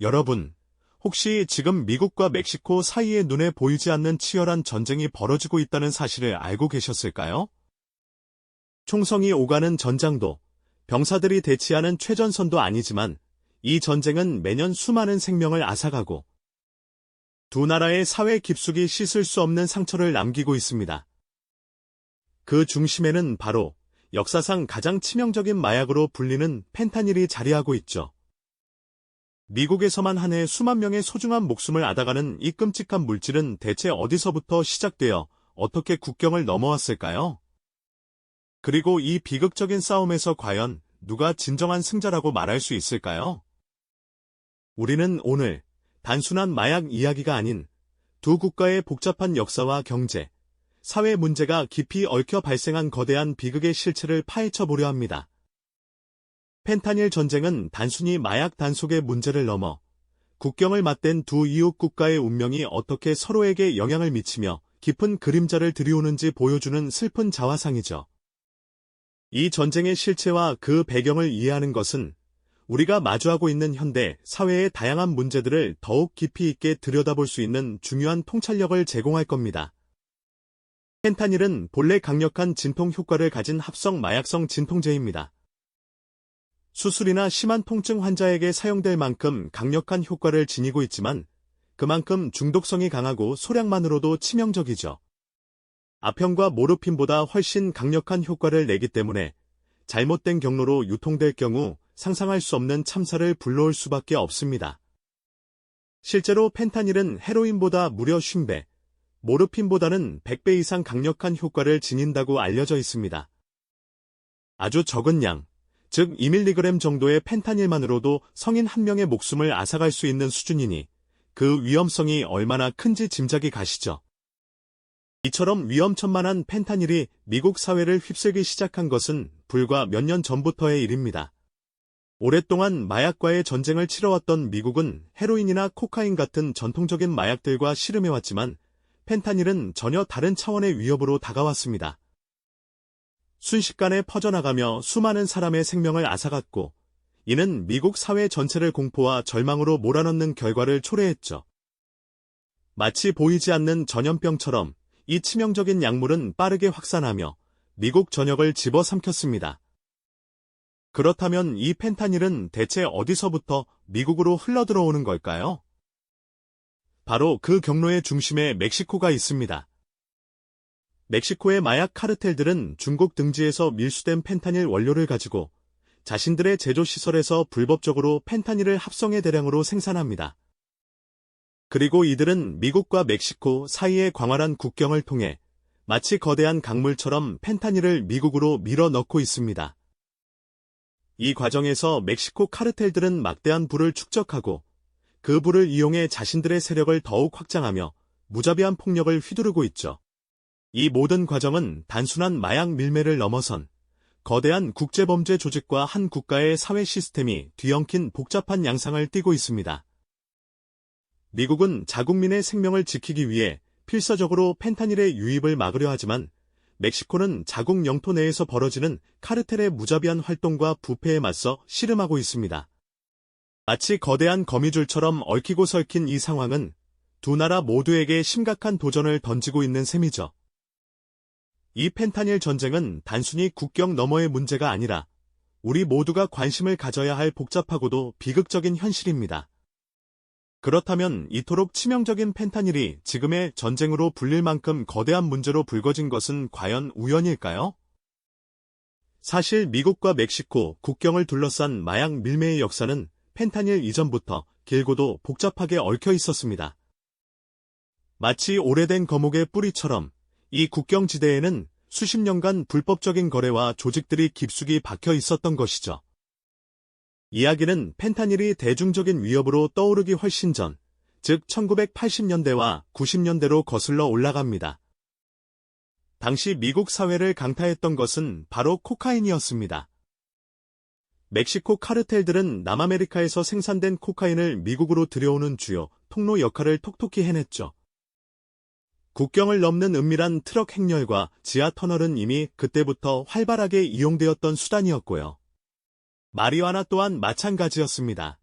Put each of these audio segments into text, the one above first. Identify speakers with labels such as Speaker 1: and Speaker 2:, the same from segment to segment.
Speaker 1: 여러분, 혹시 지금 미국과 멕시코 사이에 눈에 보이지 않는 치열한 전쟁이 벌어지고 있다는 사실을 알고 계셨을까요? 총성이 오가는 전장도, 병사들이 대치하는 최전선도 아니지만 이 전쟁은 매년 수많은 생명을 앗아가고 두 나라의 사회 깊숙이 씻을 수 없는 상처를 남기고 있습니다. 그 중심에는 바로 역사상 가장 치명적인 마약으로 불리는 펜타닐이 자리하고 있죠. 미국에서만 한 해 수만 명의 소중한 목숨을 앗아가는 이 끔찍한 물질은 대체 어디서부터 시작되어 어떻게 국경을 넘어왔을까요? 그리고 이 비극적인 싸움에서 과연 누가 진정한 승자라고 말할 수 있을까요? 우리는 오늘 단순한 마약 이야기가 아닌 두 국가의 복잡한 역사와 경제, 사회 문제가 깊이 얽혀 발생한 거대한 비극의 실체를 파헤쳐 보려 합니다. 펜타닐 전쟁은 단순히 마약 단속의 문제를 넘어 국경을 맞댄 두 이웃 국가의 운명이 어떻게 서로에게 영향을 미치며 깊은 그림자를 들이오는지 보여주는 슬픈 자화상이죠. 이 전쟁의 실체와 그 배경을 이해하는 것은 우리가 마주하고 있는 현대 사회의 다양한 문제들을 더욱 깊이 있게 들여다볼 수 있는 중요한 통찰력을 제공할 겁니다. 펜타닐은 본래 강력한 진통 효과를 가진 합성 마약성 진통제입니다. 수술이나 심한 통증 환자에게 사용될 만큼 강력한 효과를 지니고 있지만 그만큼 중독성이 강하고 소량만으로도 치명적이죠. 아편과 모르핀보다 훨씬 강력한 효과를 내기 때문에 잘못된 경로로 유통될 경우 상상할 수 없는 참사를 불러올 수밖에 없습니다. 실제로 펜타닐은 헤로인보다 무려 50배, 모르핀보다는 100배 이상 강력한 효과를 지닌다고 알려져 있습니다. 아주 적은 양, 즉 2mg 정도의 펜타닐만으로도 성인 한 명의 목숨을 앗아갈 수 있는 수준이니 그 위험성이 얼마나 큰지 짐작이 가시죠. 이처럼 위험천만한 펜타닐이 미국 사회를 휩쓸기 시작한 것은 불과 몇 년 전부터의 일입니다. 오랫동안 마약과의 전쟁을 치러왔던 미국은 헤로인이나 코카인 같은 전통적인 마약들과 씨름해왔지만 펜타닐은 전혀 다른 차원의 위협으로 다가왔습니다. 순식간에 퍼져나가며 수많은 사람의 생명을 앗아갔고 이는 미국 사회 전체를 공포와 절망으로 몰아넣는 결과를 초래했죠. 마치 보이지 않는 전염병처럼 이 치명적인 약물은 빠르게 확산하며 미국 전역을 집어삼켰습니다. 그렇다면 이 펜타닐은 대체 어디서부터 미국으로 흘러들어오는 걸까요? 바로 그 경로의 중심에 멕시코가 있습니다. 멕시코의 마약 카르텔들은 중국 등지에서 밀수된 펜타닐 원료를 가지고 자신들의 제조시설에서 불법적으로 펜타닐을 합성해 대량으로 생산합니다. 그리고 이들은 미국과 멕시코 사이의 광활한 국경을 통해 마치 거대한 강물처럼 펜타닐을 미국으로 밀어넣고 있습니다. 이 과정에서 멕시코 카르텔들은 막대한 부를 축적하고 그 부를 이용해 자신들의 세력을 더욱 확장하며 무자비한 폭력을 휘두르고 있죠. 이 모든 과정은 단순한 마약 밀매를 넘어선 거대한 국제범죄 조직과 한 국가의 사회 시스템이 뒤엉킨 복잡한 양상을 띠고 있습니다. 미국은 자국민의 생명을 지키기 위해 필사적으로 펜타닐의 유입을 막으려 하지만 멕시코는 자국 영토 내에서 벌어지는 카르텔의 무자비한 활동과 부패에 맞서 씨름하고 있습니다. 마치 거대한 거미줄처럼 얽히고 설킨 이 상황은 두 나라 모두에게 심각한 도전을 던지고 있는 셈이죠. 이 펜타닐 전쟁은 단순히 국경 너머의 문제가 아니라 우리 모두가 관심을 가져야 할 복잡하고도 비극적인 현실입니다. 그렇다면 이토록 치명적인 펜타닐이 지금의 전쟁으로 불릴 만큼 거대한 문제로 불거진 것은 과연 우연일까요? 사실 미국과 멕시코 국경을 둘러싼 마약 밀매의 역사는 펜타닐 이전부터 길고도 복잡하게 얽혀 있었습니다. 마치 오래된 거목의 뿌리처럼 이 국경지대에는 수십 년간 불법적인 거래와 조직들이 깊숙이 박혀 있었던 것이죠. 이야기는 펜타닐이 대중적인 위협으로 떠오르기 훨씬 전, 즉 1980년대와 90년대로 거슬러 올라갑니다. 당시 미국 사회를 강타했던 것은 바로 코카인이었습니다. 멕시코 카르텔들은 남아메리카에서 생산된 코카인을 미국으로 들여오는 주요 통로 역할을 톡톡히 해냈죠. 국경을 넘는 은밀한 트럭 행렬과 지하 터널은 이미 그때부터 활발하게 이용되었던 수단이었고요. 마리화나 또한 마찬가지였습니다.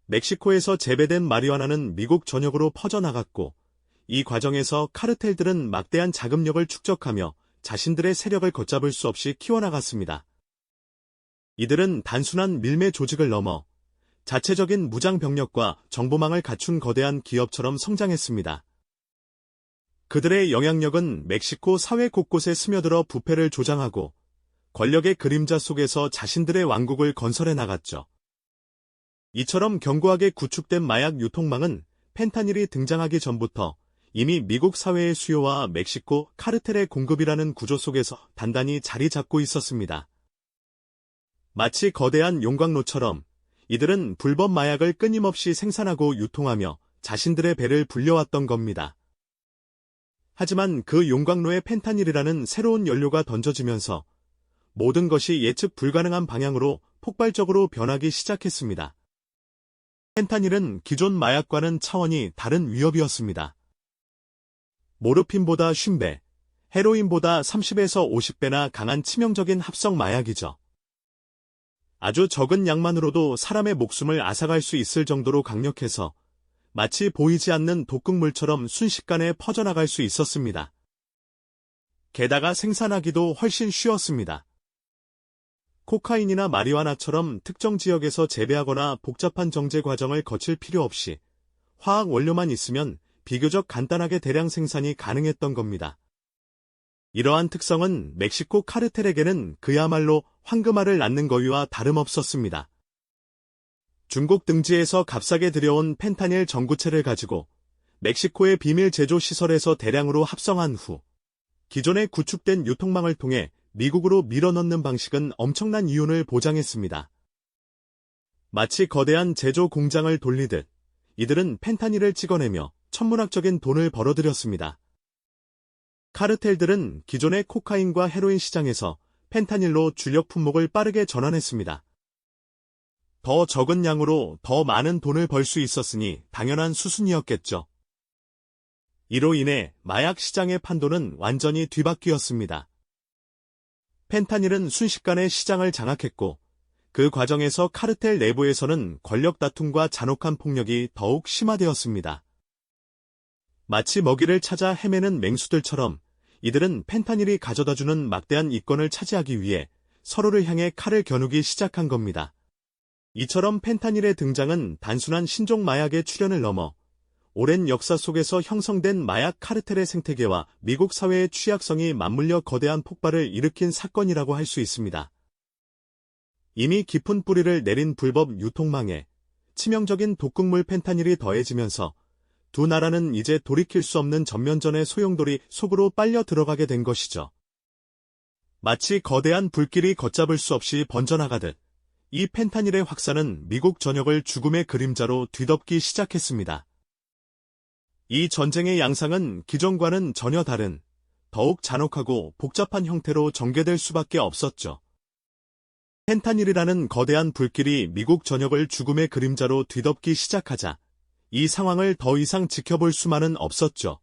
Speaker 1: 멕시코에서 재배된 마리화나는 미국 전역으로 퍼져나갔고, 이 과정에서 카르텔들은 막대한 자금력을 축적하며 자신들의 세력을 걷잡을 수 없이 키워나갔습니다. 이들은 단순한 밀매 조직을 넘어 자체적인 무장 병력과 정보망을 갖춘 거대한 기업처럼 성장했습니다. 그들의 영향력은 멕시코 사회 곳곳에 스며들어 부패를 조장하고 권력의 그림자 속에서 자신들의 왕국을 건설해 나갔죠. 이처럼 견고하게 구축된 마약 유통망은 펜타닐이 등장하기 전부터 이미 미국 사회의 수요와 멕시코 카르텔의 공급이라는 구조 속에서 단단히 자리 잡고 있었습니다. 마치 거대한 용광로처럼 이들은 불법 마약을 끊임없이 생산하고 유통하며 자신들의 배를 불려왔던 겁니다. 하지만 그 용광로에 펜타닐이라는 새로운 연료가 던져지면서 모든 것이 예측 불가능한 방향으로 폭발적으로 변하기 시작했습니다. 펜타닐은 기존 마약과는 차원이 다른 위협이었습니다. 모르핀보다 50배, 헤로인보다 30에서 50배나 강한 치명적인 합성 마약이죠. 아주 적은 양만으로도 사람의 목숨을 앗아갈 수 있을 정도로 강력해서 마치 보이지 않는 독극물처럼 순식간에 퍼져나갈 수 있었습니다. 게다가 생산하기도 훨씬 쉬웠습니다. 코카인이나 마리화나처럼 특정 지역에서 재배하거나 복잡한 정제 과정을 거칠 필요 없이 화학 원료만 있으면 비교적 간단하게 대량 생산이 가능했던 겁니다. 이러한 특성은 멕시코 카르텔에게는 그야말로 황금알을 낳는 거위와 다름없었습니다. 중국 등지에서 값싸게 들여온 펜타닐 전구체를 가지고 멕시코의 비밀 제조 시설에서 대량으로 합성한 후 기존에 구축된 유통망을 통해 미국으로 밀어넣는 방식은 엄청난 이윤을 보장했습니다. 마치 거대한 제조 공장을 돌리듯 이들은 펜타닐을 찍어내며 천문학적인 돈을 벌어들였습니다. 카르텔들은 기존의 코카인과 헤로인 시장에서 펜타닐로 주력 품목을 빠르게 전환했습니다. 더 적은 양으로 더 많은 돈을 벌 수 있었으니 당연한 수순이었겠죠. 이로 인해 마약 시장의 판도는 완전히 뒤바뀌었습니다. 펜타닐은 순식간에 시장을 장악했고 그 과정에서 카르텔 내부에서는 권력 다툼과 잔혹한 폭력이 더욱 심화되었습니다. 마치 먹이를 찾아 헤매는 맹수들처럼 이들은 펜타닐이 가져다주는 막대한 이권을 차지하기 위해 서로를 향해 칼을 겨누기 시작한 겁니다. 이처럼 펜타닐의 등장은 단순한 신종 마약의 출현을 넘어 오랜 역사 속에서 형성된 마약 카르텔의 생태계와 미국 사회의 취약성이 맞물려 거대한 폭발을 일으킨 사건이라고 할 수 있습니다. 이미 깊은 뿌리를 내린 불법 유통망에 치명적인 독극물 펜타닐이 더해지면서 두 나라는 이제 돌이킬 수 없는 전면전의 소용돌이 속으로 빨려 들어가게 된 것이죠. 마치 거대한 불길이 걷잡을 수 없이 번져나가듯 이 펜타닐의 확산은 미국 전역을 죽음의 그림자로 뒤덮기 시작했습니다. 이 전쟁의 양상은 기존과는 전혀 다른 더욱 잔혹하고 복잡한 형태로 전개될 수밖에 없었죠. 펜타닐이라는 거대한 불길이 미국 전역을 죽음의 그림자로 뒤덮기 시작하자 이 상황을 더 이상 지켜볼 수만은 없었죠.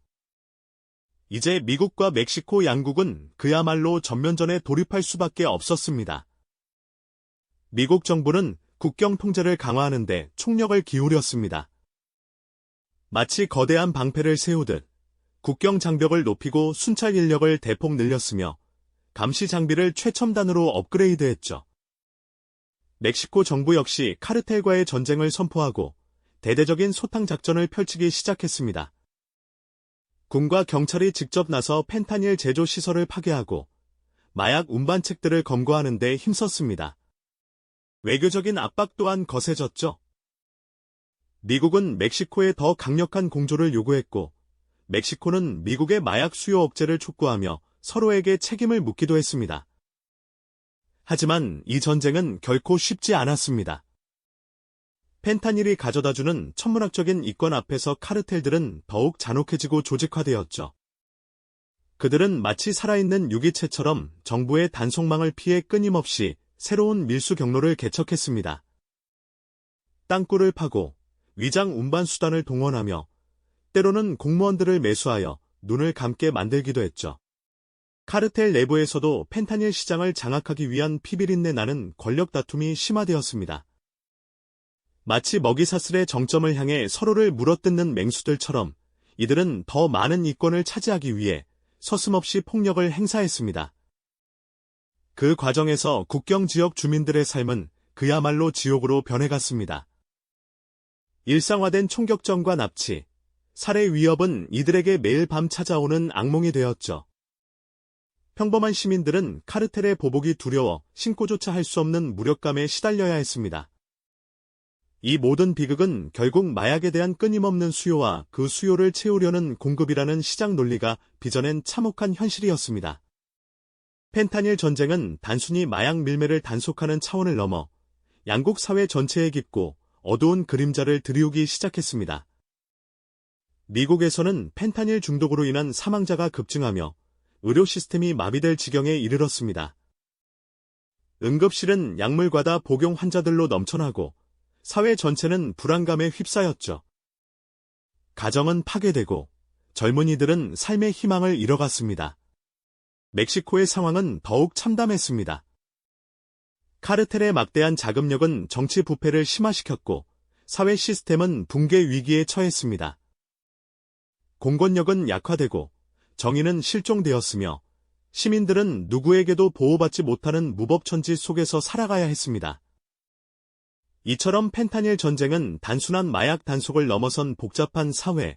Speaker 1: 이제 미국과 멕시코 양국은 그야말로 전면전에 돌입할 수밖에 없었습니다. 미국 정부는 국경 통제를 강화하는 데 총력을 기울였습니다. 마치 거대한 방패를 세우듯 국경 장벽을 높이고 순찰 인력을 대폭 늘렸으며 감시 장비를 최첨단으로 업그레이드했죠. 멕시코 정부 역시 카르텔과의 전쟁을 선포하고 대대적인 소탕 작전을 펼치기 시작했습니다. 군과 경찰이 직접 나서 펜타닐 제조 시설을 파괴하고 마약 운반책들을 검거하는 데 힘썼습니다. 외교적인 압박 또한 거세졌죠. 미국은 멕시코에 더 강력한 공조를 요구했고 멕시코는 미국의 마약 수요 억제를 촉구하며 서로에게 책임을 묻기도 했습니다. 하지만 이 전쟁은 결코 쉽지 않았습니다. 펜타닐이 가져다주는 천문학적인 이권 앞에서 카르텔들은 더욱 잔혹해지고 조직화되었죠. 그들은 마치 살아있는 유기체처럼 정부의 단속망을 피해 끊임없이 새로운 밀수 경로를 개척했습니다. 땅굴을 파고 위장 운반 수단을 동원하며 때로는 공무원들을 매수하여 눈을 감게 만들기도 했죠. 카르텔 내부에서도 펜타닐 시장을 장악하기 위한 피비린내 나는 권력 다툼이 심화되었습니다. 마치 먹이사슬의 정점을 향해 서로를 물어뜯는 맹수들처럼 이들은 더 많은 이권을 차지하기 위해 서슴없이 폭력을 행사했습니다. 그 과정에서 국경 지역 주민들의 삶은 그야말로 지옥으로 변해갔습니다. 일상화된 총격전과 납치, 살해 위협은 이들에게 매일 밤 찾아오는 악몽이 되었죠. 평범한 시민들은 카르텔의 보복이 두려워 신고조차 할 수 없는 무력감에 시달려야 했습니다. 이 모든 비극은 결국 마약에 대한 끊임없는 수요와 그 수요를 채우려는 공급이라는 시장 논리가 빚어낸 참혹한 현실이었습니다. 펜타닐 전쟁은 단순히 마약 밀매를 단속하는 차원을 넘어 양국 사회 전체에 깊고 어두운 그림자를 들이우기 시작했습니다. 미국에서는 펜타닐 중독으로 인한 사망자가 급증하며 의료 시스템이 마비될 지경에 이르렀습니다. 응급실은 약물 과다 복용 환자들로 넘쳐나고 사회 전체는 불안감에 휩싸였죠. 가정은 파괴되고 젊은이들은 삶의 희망을 잃어갔습니다. 멕시코의 상황은 더욱 참담했습니다. 카르텔의 막대한 자금력은 정치 부패를 심화시켰고 사회 시스템은 붕괴 위기에 처했습니다. 공권력은 약화되고 정의는 실종되었으며 시민들은 누구에게도 보호받지 못하는 무법천지 속에서 살아가야 했습니다. 이처럼 펜타닐 전쟁은 단순한 마약 단속을 넘어선 복잡한 사회,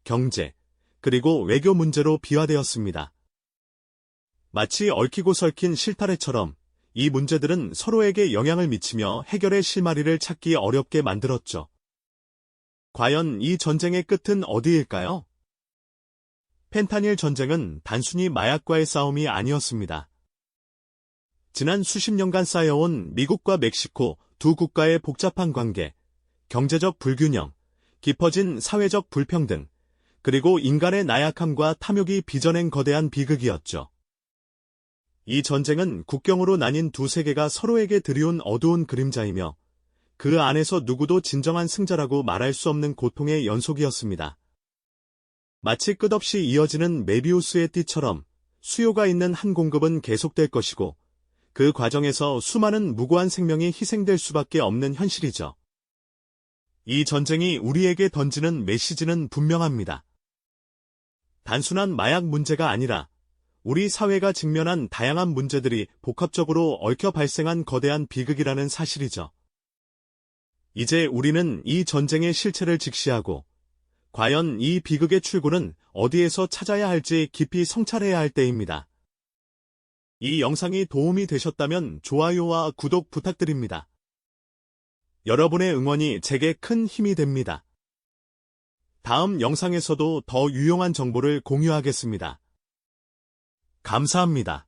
Speaker 1: 경제, 그리고 외교 문제로 비화되었습니다. 마치 얽히고 설킨 실타래처럼 이 문제들은 서로에게 영향을 미치며 해결의 실마리를 찾기 어렵게 만들었죠. 과연 이 전쟁의 끝은 어디일까요? 펜타닐 전쟁은 단순히 마약과의 싸움이 아니었습니다. 지난 수십 년간 쌓여온 미국과 멕시코 두 국가의 복잡한 관계, 경제적 불균형, 깊어진 사회적 불평등, 그리고 인간의 나약함과 탐욕이 빚어낸 거대한 비극이었죠. 이 전쟁은 국경으로 나뉜 두 세계가 서로에게 들이운 어두운 그림자이며 그 안에서 누구도 진정한 승자라고 말할 수 없는 고통의 연속이었습니다. 마치 끝없이 이어지는 메비우스의 띠처럼 수요가 있는 한 공급은 계속될 것이고 그 과정에서 수많은 무고한 생명이 희생될 수밖에 없는 현실이죠. 이 전쟁이 우리에게 던지는 메시지는 분명합니다. 단순한 마약 문제가 아니라 우리 사회가 직면한 다양한 문제들이 복합적으로 얽혀 발생한 거대한 비극이라는 사실이죠. 이제 우리는 이 전쟁의 실체를 직시하고 과연 이 비극의 출구는 어디에서 찾아야 할지 깊이 성찰해야 할 때입니다. 이 영상이 도움이 되셨다면 좋아요와 구독 부탁드립니다. 여러분의 응원이 제게 큰 힘이 됩니다. 다음 영상에서도 더 유용한 정보를 공유하겠습니다. 감사합니다.